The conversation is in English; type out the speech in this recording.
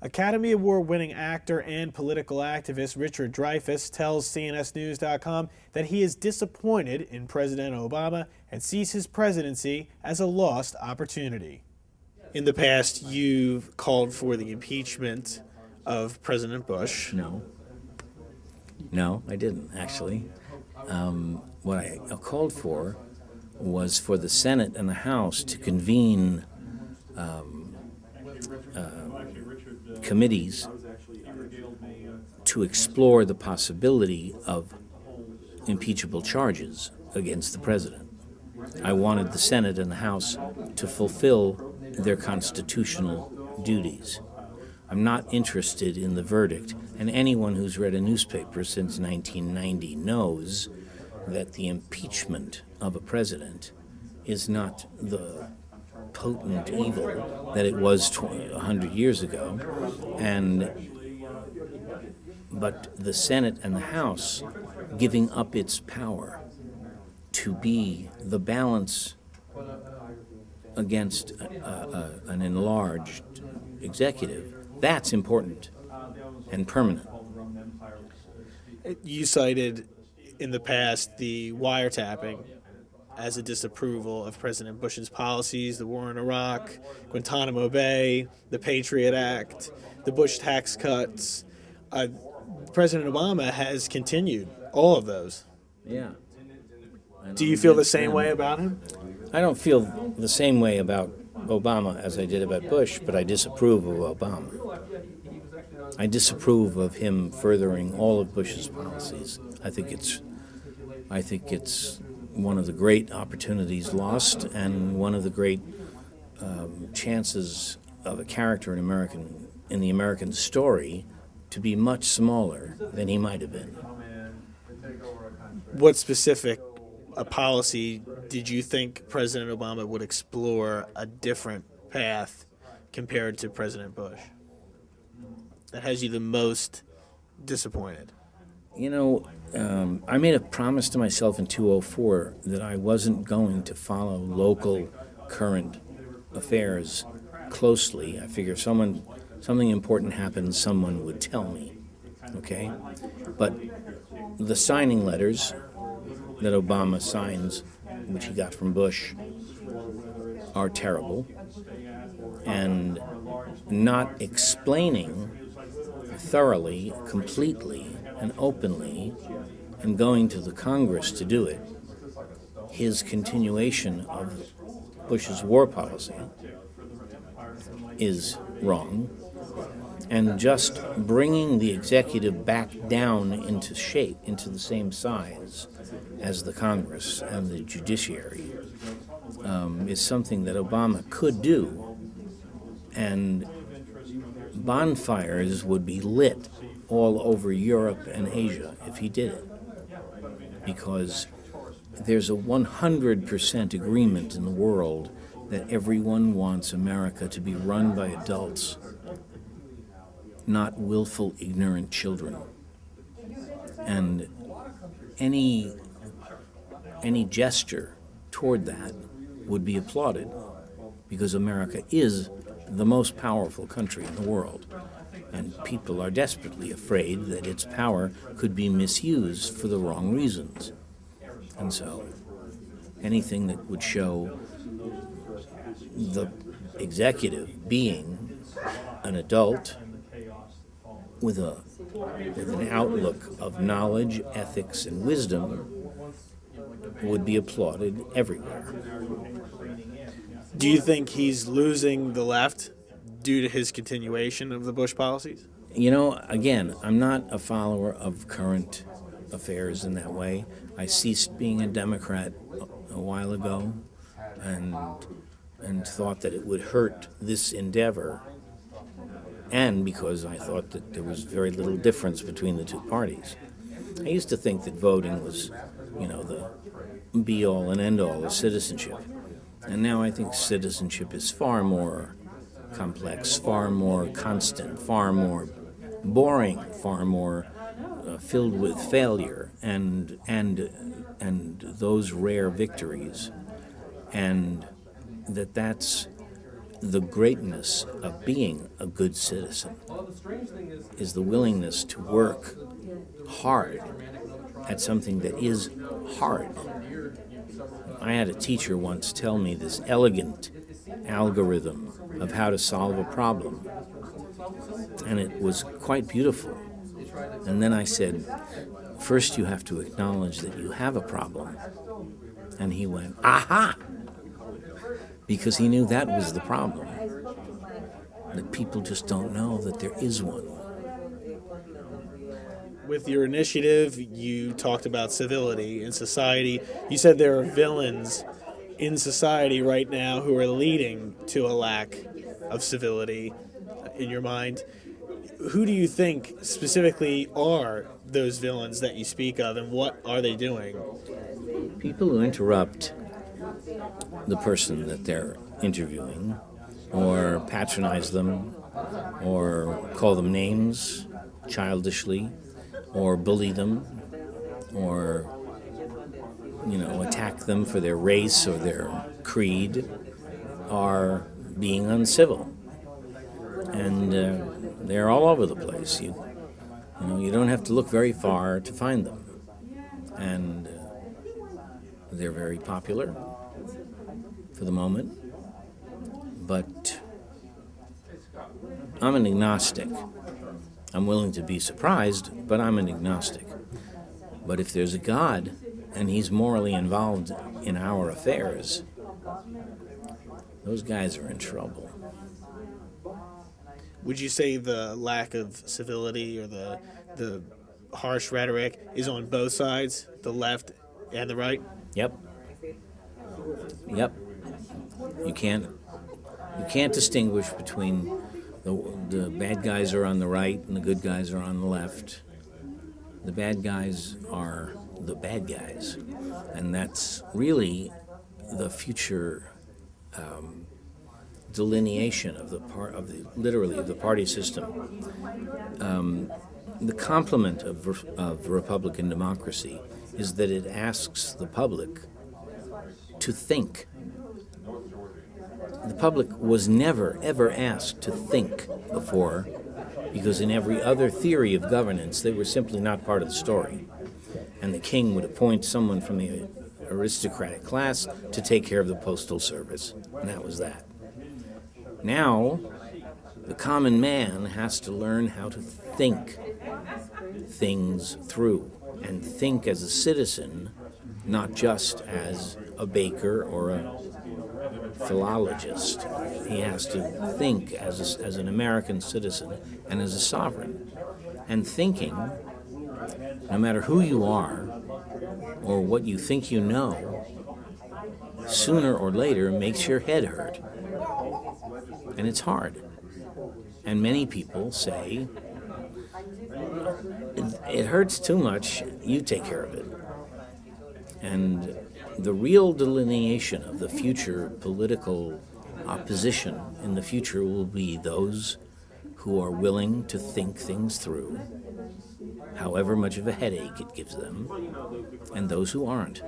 Academy Award-winning actor and political activist Richard Dreyfuss tells CNSNews.com that he is disappointed in President Obama and sees his presidency as a lost opportunity. In the past, you've called for the impeachment of President Bush. No, I didn't, actually. What I called for was for the Senate and the House to convene committees to explore the possibility of impeachable charges against the president. I wanted the Senate and the House to fulfill their constitutional duties. I'm not interested in the verdict, and anyone who's read a newspaper since 1990 knows that the impeachment of a president is not the potent evil that it was 100 years ago, but the Senate and the House giving up its power to be the balance against an enlarged executive, that's important and permanent. You cited in the past the wiretapping as a disapproval of President Bush's policies, the war in Iraq, Guantanamo Bay, the Patriot Act, the Bush tax cuts. President Obama has continued all of those. Yeah. Do you feel the same way about him? I don't feel the same way about Obama as I did about Bush, but I disapprove of Obama. I disapprove of him furthering all of Bush's policies. I think it's one of the great opportunities lost and one of the great chances of a character in the American story to be much smaller than he might have been. What specific policy did you think President Obama would explore a different path compared to President Bush that has you the most disappointed? You know, I made a promise to myself in 2004 that I wasn't going to follow local current affairs closely. I figure if something important happens, someone would tell me, okay? But the signing letters that Obama signs, which he got from Bush, are terrible, and not explaining thoroughly, completely, and openly, and going to the Congress to do it, his continuation of Bush's war policy is wrong, and just bringing the executive back down into shape, into the same size as the Congress and the judiciary, is something that Obama could do, and bonfires would be lit all over Europe and Asia if he did it, because there's a 100% agreement in the world that everyone wants America to be run by adults, not willful, ignorant children. And any gesture toward that would be applauded, because America is the most powerful country in the world, and people are desperately afraid that its power could be misused for the wrong reasons. And so anything that would show the executive being an adult with an outlook of knowledge, ethics, and wisdom would be applauded everywhere. Do you think he's losing the left due to his continuation of the Bush policies? You know, again, I'm not a follower of current affairs in that way. I ceased being a Democrat a while ago and thought that it would hurt this endeavor, and because I thought that there was very little difference between the two parties. I used to think that voting was, the be-all and end-all of citizenship. And now I think citizenship is far more complex, far more constant, far more boring, far more filled with failure and those rare victories, and that's the greatness of being a good citizen is the willingness to work hard at something that is hard. I had a teacher once tell me this elegant algorithm of how to solve a problem, and it was quite beautiful. And then I said, first you have to acknowledge that you have a problem. And he went, aha! Because he knew that was the problem, that people just don't know that there is one. With your initiative, you talked about civility in society. You said there are villains in society right now who are leading to a lack of civility in your mind. Who do you think specifically are those villains that you speak of, and what are they doing? People who interrupt the person that they're interviewing, or patronize them, or call them names childishly, or bully them, or attack them for their race or their creed, are being uncivil. And they're all over the place. You don't have to look very far to find them. And they're very popular for the moment. But I'm an agnostic. I'm willing to be surprised, but I'm an agnostic. But if there's a God and he's morally involved in our affairs, those guys are in trouble. Would you say the lack of civility or the harsh rhetoric is on both sides, the left and the right? Yep. You can't distinguish between the bad guys are on the right and the good guys are on the left. The bad guys are the bad guys, and that's really the future delineation of the party system. The complement of Republican democracy is that it asks the public to think. The public was never, ever asked to think before, because in every other theory of governance, they were simply not part of the story. And the king would appoint someone from the aristocratic class to take care of the postal service, and that was that. Now, the common man has to learn how to think things through, and think as a citizen, not just as a baker or a philologist. He has to think as an American citizen and as a sovereign. And thinking, no matter who you are or what you think you know, sooner or later makes your head hurt. And it's hard. And many people say, it hurts too much, you take care of it. And the real delineation of the future political opposition in the future will be those who are willing to think things through, however much of a headache it gives them, and those who aren't.